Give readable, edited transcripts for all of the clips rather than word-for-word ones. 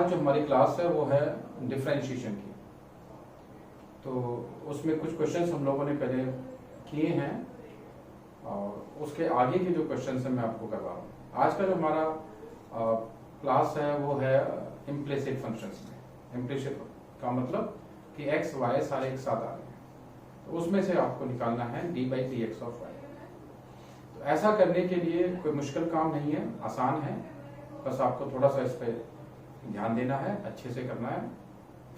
आज जो हमारी क्लास है वो है डिफरेंशिएशन की। तो उसमें कुछ क्वेश्चंस हम लोगों ने पहले किए हैं और उसके आगे के जो क्वेश्चंस हैं मैं आपको करवा रहा हूँ। आज का जो हमारा क्लास है वो है इम्प्लिसिट फंक्शंस में। इम्प्लिसिट का मतलब कि एक्स वाई सारे एक साथ आ रहे हैं, तो उसमें से आपको निकालना है d by d x of y. तो ऐसा करने के लिए कोई मुश्किल काम नहीं है, आसान है, बस आपको थोड़ा सा इस पर ध्यान देना है, अच्छे से करना है,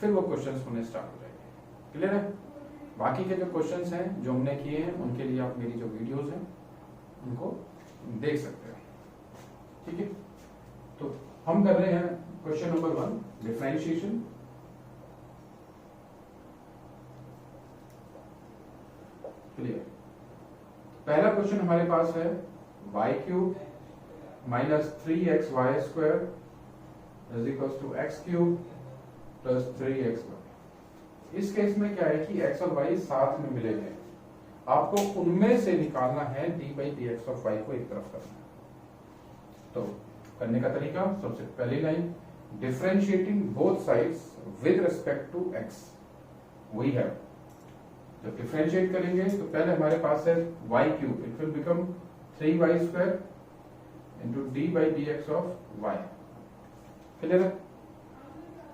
फिर वो क्वेश्चंस होने स्टार्ट हो जाएंगे। क्लियर है? बाकी के जो क्वेश्चंस हैं जो हमने किए हैं उनके लिए आप मेरी जो वीडियोस हैं उनको देख सकते हैं। ठीक है, तो हम कर रहे हैं क्वेश्चन नंबर 1 डिफरेंशिएशन। क्लियर? पहला क्वेश्चन हमारे पास है y cube minus 3xy square is equal to x cube plus 3xy। इस केस में क्या है कि x और y साथ में मिले हैं, आपको उनमें से निकालना है d by d x of y को एक तरफ करना है। तो करने का तरीका, सबसे पहली line differentiating both sides with respect to x। We have, जब डिफरेंशिएट करेंगे तो पहले हमारे पास है y cube, it will become 3y square into d by d x of y. Clear है?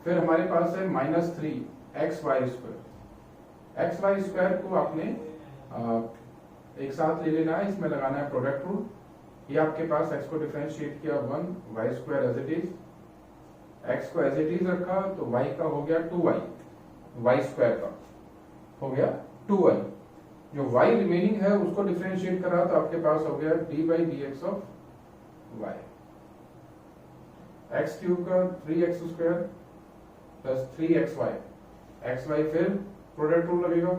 फिर हमारे पास है minus 3xy square. xy square को आपने एक साथ ले लेना है, इसमें लगाना है प्रोडक्ट रूल। ये आपके पास x को डिफरेंशिएट किया 1 y square as it is, x को एज इट इज रखा तो y का हो गया 2y, y स्क्वायर का हो गया 2y। जो y रिमेनिंग है उसको डिफरेंशिएट करा तो आपके पास हो गया d by d x of y। x cube का 3x square plus 3xy, xy फिर प्रोडक्ट रूल लगेगा,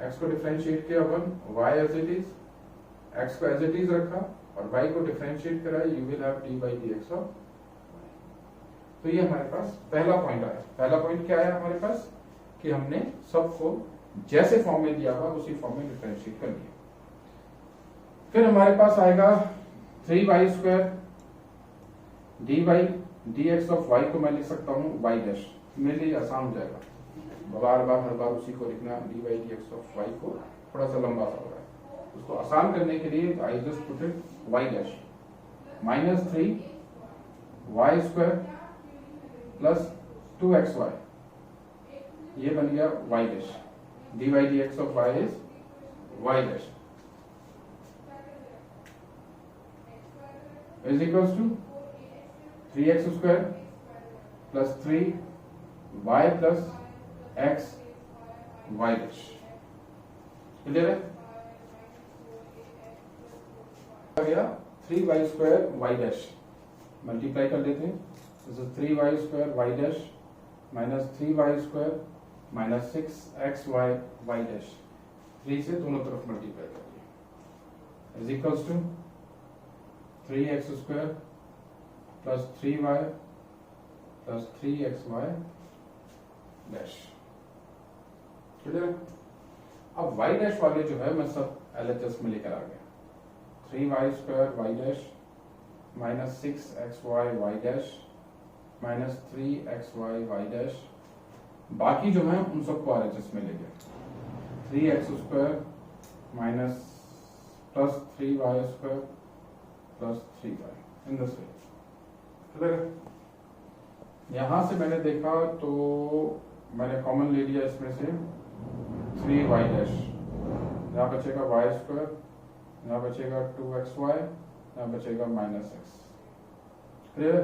x को डिफरेंशिएट किया 1 y as it is, x को एज इट इज रखा और y को डिफरेंशिएट करा, you will have d by d x of. तो ये हमारे पास पहला पॉइंट आया। पहला पॉइंट क्या आया हमारे पास कि हमने सबको जैसे फॉर्म में दिया हुआ उसी फॉर्म में डिफरेंशिएट कर लिया। फिर हमारे पास आएगा 3y square d by d x of y को मैं लिख सकता हूँ y डैश, मेरे लिए आसान हो जाएगा। बार बार हर बार उसी को लिखना, d by d x of y को थोड़ा सा लंबा सा हो रहा है, उसको आसान करने के लिए I just put it y dash minus 3y square plus 2xy, ये बन गया y dash. D by d x of y is y dash is equals to 3x square plus 3y plus x y dash. Clear है? आ गया 3y square y dash, multiply कर लेते हैं, 3y square y dash minus 3y square minus 6xy y dash, 3 से दोनों तरफ multiply कर दिया is equals to 3x square plus 3y plus 3xy dash. Clear? अब y डैश वाले जो है मैं सब LHS में लेकर आ गया, 3y square y dash minus 6xy y dash minus 3xy y dash, बाकी जो है उन सबको RHS में ले गया, 3x square minus plus 3y square plus 3y in the same. Clear? यहां से मैंने देखा तो मैंने कॉमन ले लिया इसमें से 3y डैश, यहाँ बचेगा y स्क्वायर, यहाँ बचेगा 2xy, यहाँ बचेगा माइनस x। क्लियर?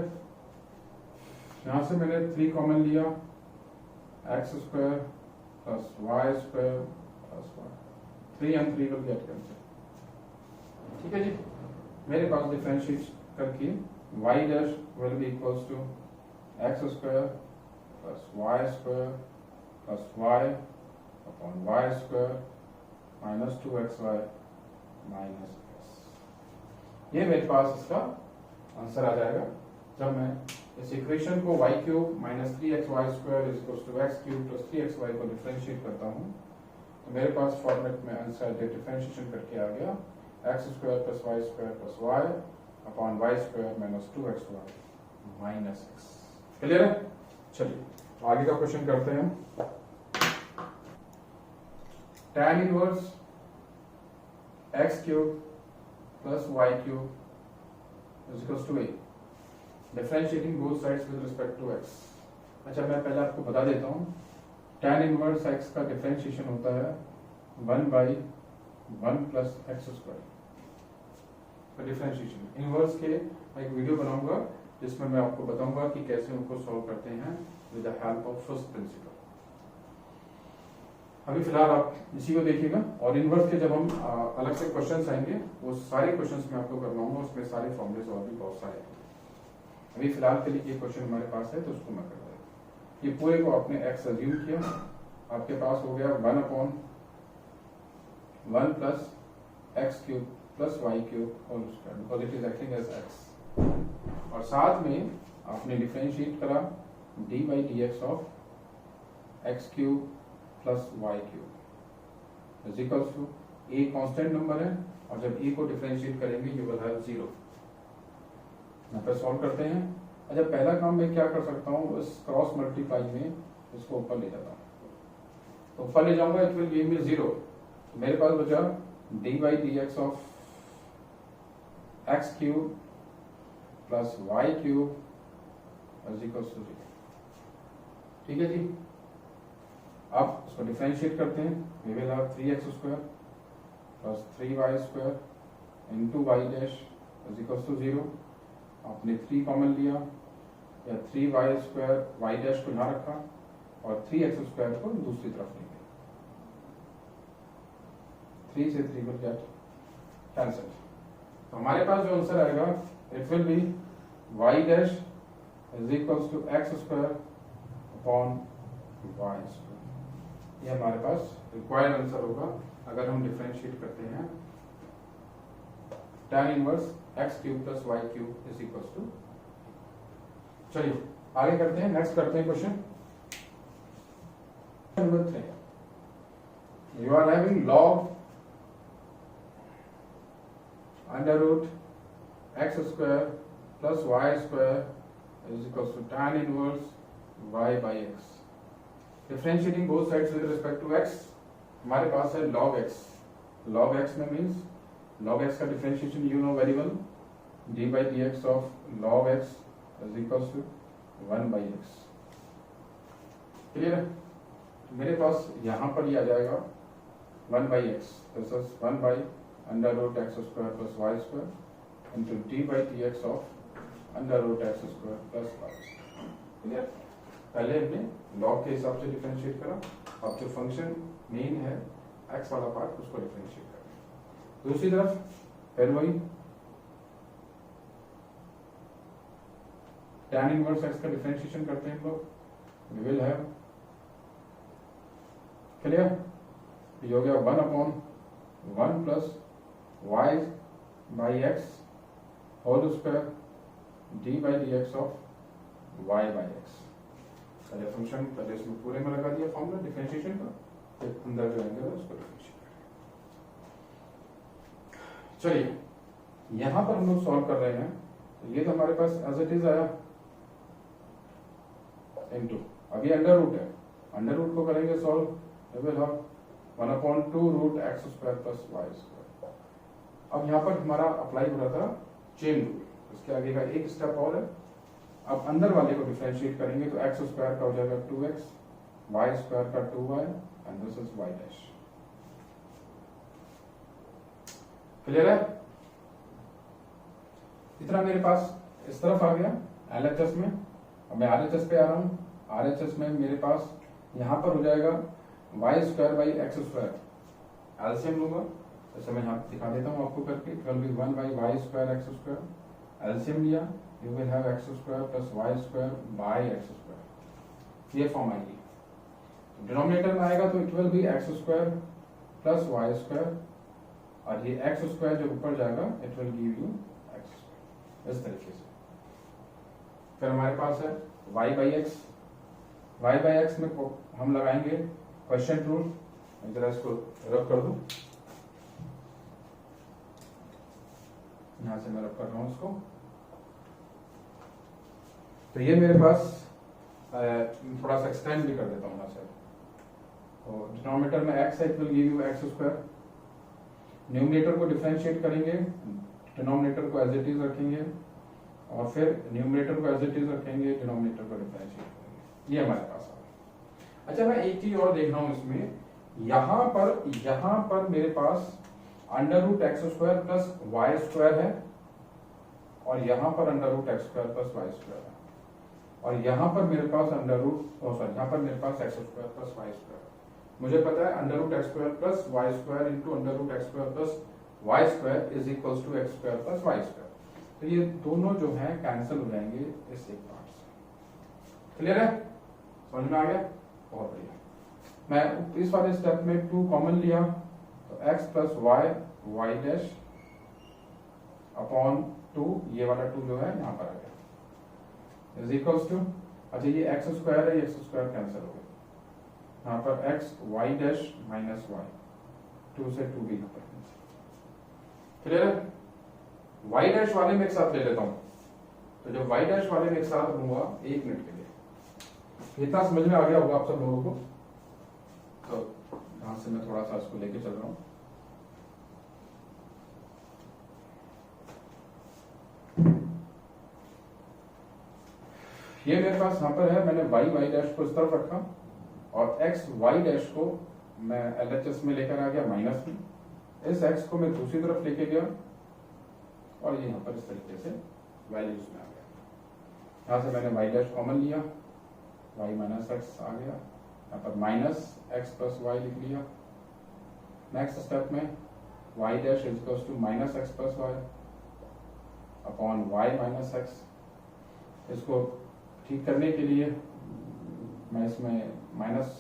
यहाँ से मैंने 3 कॉमन लिया, x square plus y square plus y, 3 and 3 will get cancelled। ठीक है जी, मेरे पास डिफरेंशिएट करके y dash will be equals to x square plus y square plus y upon y square minus 2xy minus x। ये मेरे पास इसका answer आ जाएगा जब मैं इस इक्वेशन को y cube minus 3xy square is equal to x cube plus 3xy को differentiate करता हूँ, तो मेरे पास फॉर्मेट में आंसर डिफरेंशिएशन करके आ गया x square plus y square plus y upon y square minus 2xy minus x। Clear है? चलिए आगे का क्वेश्चन करते हैं। tan inverse x cube plus y cube is equals to a, differentiating both sides with respect to x। अच्छा मैं पहले आपको बता देता हूँ, tan इनवर्स x का डिफरेंशिएशन होता है 1/1 प्लस एक्स स्क्वायर का डिफरेंशिएशन। इनवर्स के मैं एक वीडियो बनाऊंगा जिसमें मैं आपको बताऊंगा कि कैसे उनको सॉल्व करते हैं with the help of first principle. अभी फिलहाल आप इसी को देखिएगा, और इनवर्स के जब हम अलग से क्वेश्चंस आएंगे वो सारे क्वेश्चंस मैं आपको करवाऊंगा, उसमें सारे फॉर्मूलेस और भी बहुत सारे हैं। अभी फिलहाल के लिए ये क्वेश्चन हमारे पास है तो उसको मैं करवा देता हूँ। ये पूरे को आपने एक्स अज्यूम किया, आपके पास हो गया 1/1 plus x cube plus y cube whole square because it is acting as x, और साथ में आपने डिफरेंशिएट करा d by d x of x cube plus y cube is equals to a constant number है, और जब ए को differentiate करेंगे यू विल हैव 0। यहाँ पे सॉल्व करते हैं। अच्छा पहला काम मैं क्या कर सकता हूँ, इस क्रॉस मल्टीप्लाई में इसको ऊपर ले जाता हूँ, तो ऊपर ले जाऊंगा इट विल गिव मी 0। मेरे पास बचा d by d x of x cube plus y cube is equals to 0। ठीक है जी, अब इसको डिफरेंशिएट करते हैं। We will have 3x square plus 3y square into y dash is equals to 0। आपने 3 कॉमन लिया, या 3y स्क्वायर y डैश को यहाँ रखा और 3x स्क्वायर को दूसरी तरफ लेंगे। 3 से 3 विल गेट कैंसिल, तो हमारे पास जो आंसर आएगा it will be y dash is equals to x square upon y square. ये हमारे पास रिक्वायर्ड आंसर होगा अगर हम डिफरेंशिएट करते हैं tan inverse x cube plus y cube is equals to. चलिए आगे करते हैं, नेक्स्ट करते हैं question number 3। You are having log under root x square plus y square is equals to tan inverse y by x. Differentiating both sides with respect to x, हमारे पास है log x। log x में means log x का differentiation you know very well, d by d x of log x is equals to 1 by x. Clear है? मेरे पास यहाँ पर ये आ जाएगा 1 by x, this is 1 by under root x square plus y square into d by d x of under root x square plus y square. Clear? पहले हमने लॉग के हिसाब से डिफरेंशिएट करा, अब जो फंक्शन मेन है एक्स वाला पार्ट उसको डिफरेंशिएट करें। दूसरी तरफ फिर वही tan इनवर्स एक्स का डिफरेंशिएशन करते हैं हम लोग, वी विल हैव क्लियर, ये हो गया 1/1 plus y by x whole square d by d x of y by x. पहले फंक्शन पहले इसमें पूरे में लगा दिया फॉर्मूला डिफरेंशिएशन का, फिर अंदर जो एंगल है उसको डिफरेंशिएट करें। चलिए यहां पर हम लोग सॉल्व कर रहे हैं, तो ये तो हमारे पास एज इट इज आया इनटू, अभी अंडर रूट है, अंडर रूट को करेंगे solve, we will have 1/2 root x square plus y square. अब यहाँ पर हमारा अप्लाई हो रहा था चेन रूल, इसके आगे का एक स्टेप और है। अब अंदर वाले को डिफरेंशिएट करेंगे तो एक्स स्क्वायर का हो जाएगा 2x, वाई स्क्वायर का 2y and this is y dash. Clear है? इतना मेरे पास इस तरफ आ गया LHS में। अब मैं RHS पे आ रहा हूँ, RHS में मेरे पास यहाँ पर हो जाएगा y square by x square, LCM लूंगा, जैसे मैं यहाँ दिखा देता हूँ आपको करके, it will be 1 by y square x square, LCM लिया you will have x square plus y square by x square, ये फॉर्म आएगी। डिनोमिनेटर में आएगा तो it will B x square plus y square, और ये x square जो ऊपर जाएगा it will give you x square, इस तरीके से। फिर हमारे पास है y by x में हम लगाएंगे क्वेश्चन रूल, जरा इसको रब कर दो, यहां से मैं रब कर रहा हूं इसको। तो ये मेरे पास थोड़ा सा एक्सटेंड भी कर देता हूँ ना सर। तो डिनोमिनेटर में x है, it will give you x square. Numerator को डिफरेंशिएट करेंगे, डिनोमिनेटर को एज इट इज रखेंगे और फिर न्यूमरेटर को एज इट इज रखेंगे, डिनोमिनेटर को डिफरेंशिएट करेंगे। ये हमारे पास आ गया। अच्छा, मैं एक चीज और देख रहा हूँ इसमें, यहाँ पर मेरे पास under root x square plus y square है और यहाँ पर under root x square plus y square है और यहाँ पर मेरे पास यहाँ पर मेरे पास x square plus y square. मुझे पता है under root x square plus y square into under root x square plus y square is equals to x square plus y square. तो ये दोनों जो है कैंसिल हो जाएंगे इस एक पार्ट से। क्लियर है? समझ में आ गया? बहुत बढ़िया। मैं इस वाले स्टेप में 2 कॉमन लिया तो x plus y dash upon 2, ये वाला 2 जो है यहाँ पर आ गया, इज इक्वल्स टू, अच्छा ये एक्स स्क्वायर है, एक्स स्क्वायर कैंसिल हो गया, यहाँ पर x y dash minus y, 2 से 2 भी यहाँ पर कैंसिल। क्लियर है? y डैश वाले में एक साथ ले लेता हूँ, तो जब y डैश वाले में एक साथ लूंगा 1 मिनट के लिए, इतना समझ में आ गया होगा आप सब लोगों को। तो यहां से मैं थोड़ा सा इसको लेके चल रहा हूं। ये मेरे पास यहां पर है, मैंने वाई डैश को इस तरफ रखा और एक्स वाई डैश को मैं LHS में लेकर आ गया माइनस में, इस एक्स को मैं दूसरी तरफ लेके गया और ये यहां पर इस तरीके से वैल्यूज में आ गया। यहां से मैंने वाई डैश कॉमन लिया, वाई माइनस एक्स आ गया, यहाँ पर माइनस एक्स प्लस वाई लिख लिया। नेक्स्ट स्टेप में y dash is equals to minus x plus y upon y minus x. इसको ठीक करने के लिए मैं इसमें माइनस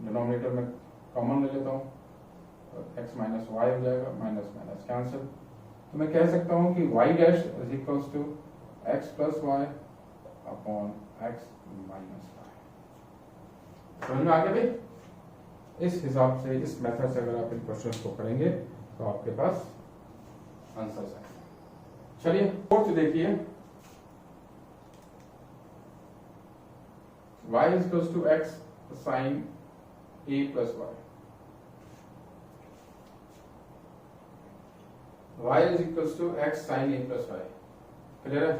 डिनोमिनेटर में कॉमन ले लेता हूँ, तो एक्स माइनस वाई हो जाएगा, माइनस माइनस कैंसिल। तो मैं कह सकता हूँ कि y dash is equals to x plus y upon x minus y. समझ में आ गया भाई? इस हिसाब से, इस मेथड से अगर आप इन क्वेश्चंस को करेंगे तो आपके पास आंसर्स आएंगे। चलिए फोर्थ देखिए, y is equals to x sin a plus y. y is equals to x sin a plus y. Clear है?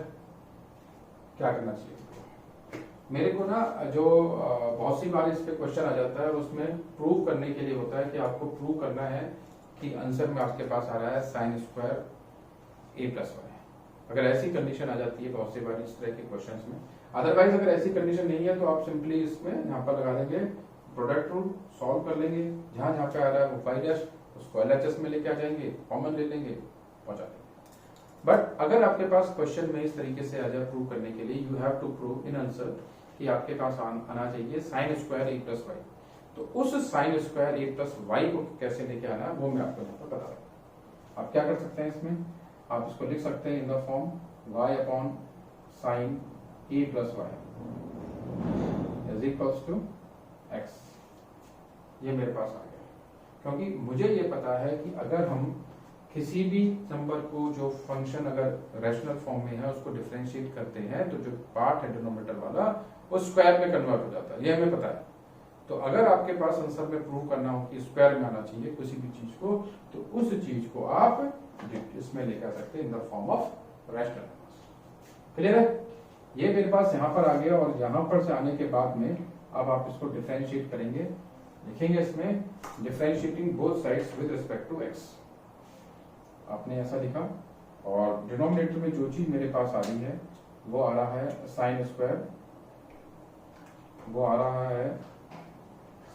क्या करना चाहिए? मेरे को ना जो बहुत सी बार इस पे क्वेश्चन आ जाता है, उसमें प्रूव करने के लिए होता है कि आपको प्रूव करना है कि आंसर में आपके पास आ रहा है sine square a plus y. अगर ऐसी कंडीशन आ जाती है बहुत सी बार इस तरह के क्वेश्चंस में, अदरवाइज अगर ऐसी कंडीशन नहीं है तो आप सिंपली इसमें यहाँ पर लगा देंगे प्रोडक्ट रूल, सॉल्व कर लेंगे, जहां जहां पे आ रहा है वो वाई डैश उसको LHS में लेके आ जाएंगे, कॉमन ले लेंगे, पहुंचा देंगे। बट अगर आपके पास क्वेश्चन में इस तरीके से आ जाए प्रूव करने के लिए, you have to prove in answer कि आपके पास आना चाहिए sine square a plus y. तो उस sine square a plus y को कैसे लेके आना है वो मैं आपको यहाँ पर बता रहा हूँ। आप क्या कर सकते हैं इसमें, आप इसको लिख सकते हैं in the form y upon sine a plus y is equals to x। ये मेरे पास आ गया, क्योंकि मुझे ये पता है कि अगर हम किसी भी नंबर को जो फंक्शन अगर रैशनल फॉर्म में है उसको डिफरेंशिएट करते हैं तो जो पार्ट है डिनोमिनेटर वाला वो स्क्वायर में कन्वर्ट हो जाता है, ये हमें पता है। तो अगर आपके पास आंसर में प्रूव करना हो कि स्क्वायर में आना चाहिए किसी भी चीज को, तो उस चीज को आप इसमें लेकर सकते हैं in the form of rational numbers. Clear है? ये मेरे पास यहाँ पर आ गया और यहाँ पर से आने के बाद में अब आप इसको डिफरेंशिएट करेंगे, लिखेंगे इसमें differentiating both sides with respect to x। आपने ऐसा लिखा और डिनोमिनेटर में जो चीज मेरे पास आ रही है वो आ रहा है साइन स्क्वायर, वो आ रहा है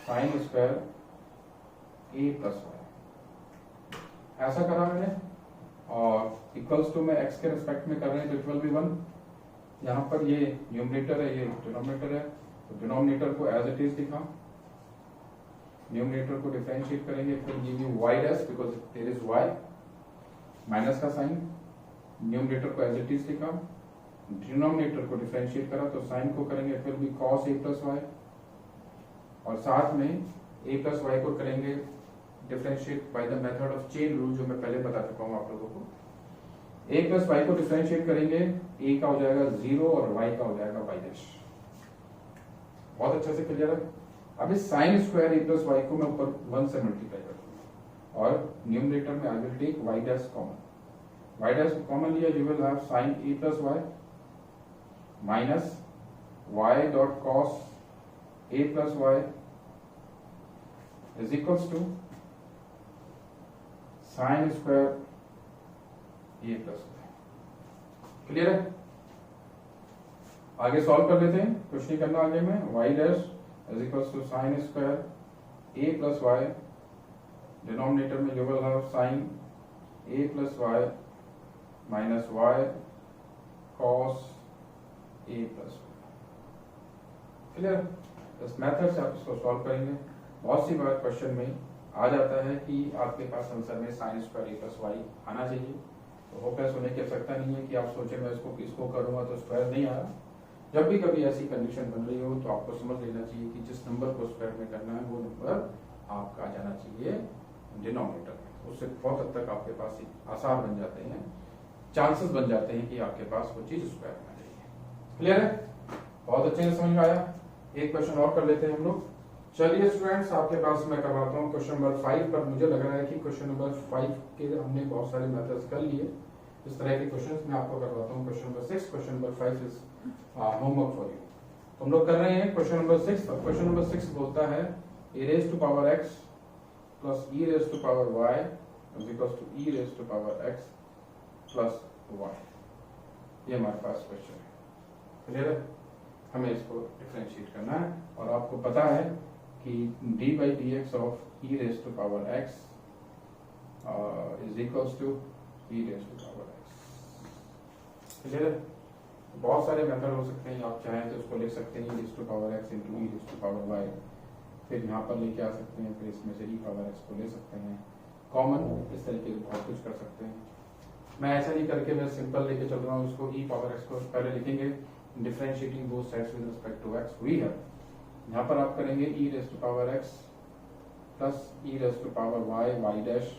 sine square a plus y. ऐसा करा मैंने और इक्वल्स टू में x के रिस्पेक्ट में कर रहे हैं तो इट विल बी 1। यहाँ पर ये न्यूमरेटर है, ये डिनोमिनेटर है, तो डिनोमिनेटर को एज इट इज लिखा, न्यूमरेटर को डिफरेंशिएट करेंगे, फिर give you y dash because there is y, minus का साइन, न्यूमरेटर को एज इट इज लिखा, डिनोमिनेटर को डिफरेंशिएट करा तो साइन को करेंगे फिर भी cos a प्लस वाई, और साथ में a प्लस वाई को करेंगे differentiate by the method of chain rule जो मैं पहले बता चुका हूं आप लोगों को। a प्लस वाई को डिफरेंशिएट करेंगे, a का हो जाएगा 0 और y का हो जाएगा y डैश। बहुत अच्छे से क्लियर है। अभी sign square a plus y को मैं ऊपर 1 से मल्टीप्लाई कर दूंगा और न्यूमरेटर में I will take y dash common. Y dash common लिया, you will have sine a plus y minus y dot cos a plus y is equals to sine square a plus y. Clear है? आगे solve कर लेते हैं, कुछ नहीं करना आगे में। Y dash is equals to sine square a plus y, denominator में you will have sine a plus y minus y cos a plus y. Clear? इस मेथड से आप इसको सॉल्व करेंगे। बहुत सी बार क्वेश्चन में आ जाता है कि आपके पास आंसर में sign square a plus Y आना चाहिए, तो होपलेस होने की आवश्यकता नहीं है कि आप सोचे मैं इसको करूंगा तो स्क्वायर नहीं आ रहा। जब भी कभी ऐसी कंडीशन बन रही हो तो आपको समझ लेना चाहिए कि जिस नंबर को स्क्वायर में करना है वो नंबर आपका आ जाना चाहिए डिनोमिनेटर में। उससे बहुत हद तक आपके पास आसार बन जाते हैं, चांसेस बन जाते हैं कि आपके पास वो चीज स्क्वायर में आ जाएगी। क्लियर है? बहुत अच्छे से समझ में आया। एक क्वेश्चन और कर लेते हैं हम लोग। चलिए स्टूडेंट्स, आपके पास मैं करवाता हूँ क्वेश्चन नंबर 5 पर। मुझे लग रहा है कि क्वेश्चन नंबर 5 के हमने बहुत सारे मेथड्स कर लिए। इस तरह के क्वेश्चंस मैं आपको करवाता हूँ। Question number 6, question number 5 is homework for you. तो हम लोग कर रहे हैं क्वेश्चन नंबर 6। और क्वेश्चन नंबर 6 बोलता है a raise to power x plus e raise to power y is equal to e raise to power x plus y. ये हमारे पास क्वेश्चन है। क्लियर है? हमें इसको डिफरेंशिएट करना है और आपको पता है कि d by d x of e raise to power x is equal to e raise to power x. Clear है? बहुत सारे मेथड हो सकते हैं। आप चाहें तो इसको लिख सकते हैं e raise to power x into e raise to power y, फिर यहाँ पर लेके आ सकते हैं, फिर इसमें से ई पावर एक्स को ले सकते हैं कॉमन। इस तरीके से बहुत कुछ कर सकते हैं। मैं ऐसा नहीं करके मैं सिंपल लेके चल रहा हूँ इसको। ई पावर एक्स को पहले लिखेंगे differentiating both sides with respect to x. We have यहाँ पर आप करेंगे e raise to power x plus e raise to power y y dash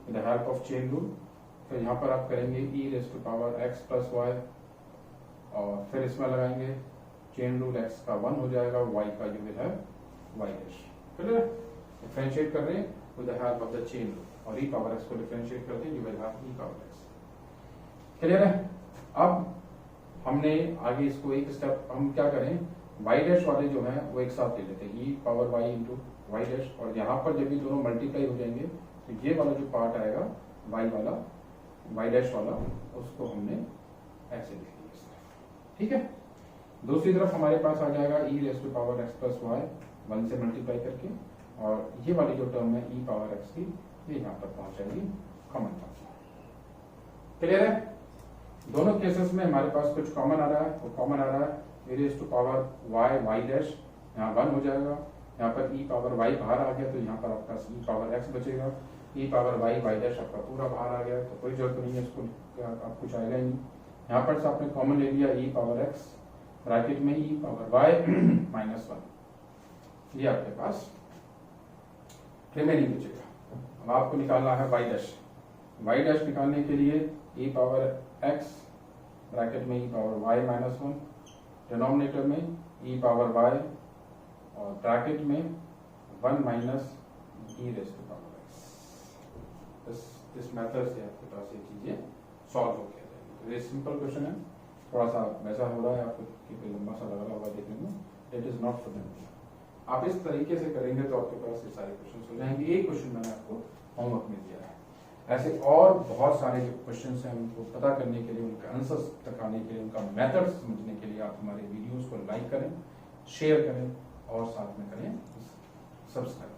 with the help of chain rule. फिर यहाँ पर आप करेंगे e raise to power x plus y और फिर इसमें लगाएंगे चेन रूल। एक्स का 1 हो जाएगा, वाई का you will have y dash. Clear? Differentiate कर रहे हैं with the help of the chain rule और ई पावर एक्स को डिफरेंशिएट करते हैं, you will have e power x. Clear है? अब हमने आगे इसको एक स्टेप हम क्या करें, वाई डैश वाले जो है वो एक साथ ले लेते हैं, e power y into y dash. और यहाँ पर जब ये दोनों मल्टीप्लाई हो जाएंगे तो ये वाला जो पार्ट आएगा वाई वाला, वाई डैश वाला, उसको हमने ऐसे लिख दिया। ठीक है? दूसरी तरफ हमारे पास आ जाएगा e raise to power x plus y 1 से मल्टीप्लाई करके, और ये वाली जो टर्म है ई पावर एक्स की ये यहाँ पर पहुंच जाएगी कॉमन पहुंच। क्लियर है? दोनों केसेस में हमारे पास कुछ कॉमन आ रहा है। वो कॉमन आ रहा है a raise to power y y dash, यहाँ 1 हो जाएगा। यहाँ पर ई पावर वाई बाहर आ गया तो यहाँ पर आपका ई पावर एक्स बचेगा। ई पावर वाई वाई डैश आपका पूरा बाहर आ गया तो कोई जरूरत नहीं है इसको, आप कुछ आएगा ही नहीं। यहाँ पर से आपने कॉमन ले लिया ई पावर एक्स ब्रैकेट में ई पावर वाई माइनस 1, ये आपके पास रिमेनिंग बचेगा। अब आपको निकालना है वाई डैश। वाई डैश निकालने के लिए ई पावर एक्स ब्रैकेट में e power y minus 1, denominator में ई पावर वाई और ब्रैकेट में 1 minus e raise to power x. इस मेथड से आपके पास ये चीजें सॉल्व हो गया जाएगी। तो ये सिंपल क्वेश्चन है, थोड़ा सा वैसा हो रहा है आपको कि लंबा सा लग रहा होगा देखने में, it is not for them. आप इस तरीके से करेंगे तो आपके पास ये सारे क्वेश्चन हो जाएंगे। एक क्वेश्चन मैंने आपको होमवर्क में दिया है, ऐसे और बहुत सारे जो क्वेश्चन हैं उनको पता करने के लिए, उनके आंसर्स तक आने के लिए, उनका मेथड समझने के लिए आप हमारे वीडियोस को लाइक करें, शेयर करें और साथ में करें सब्सक्राइब।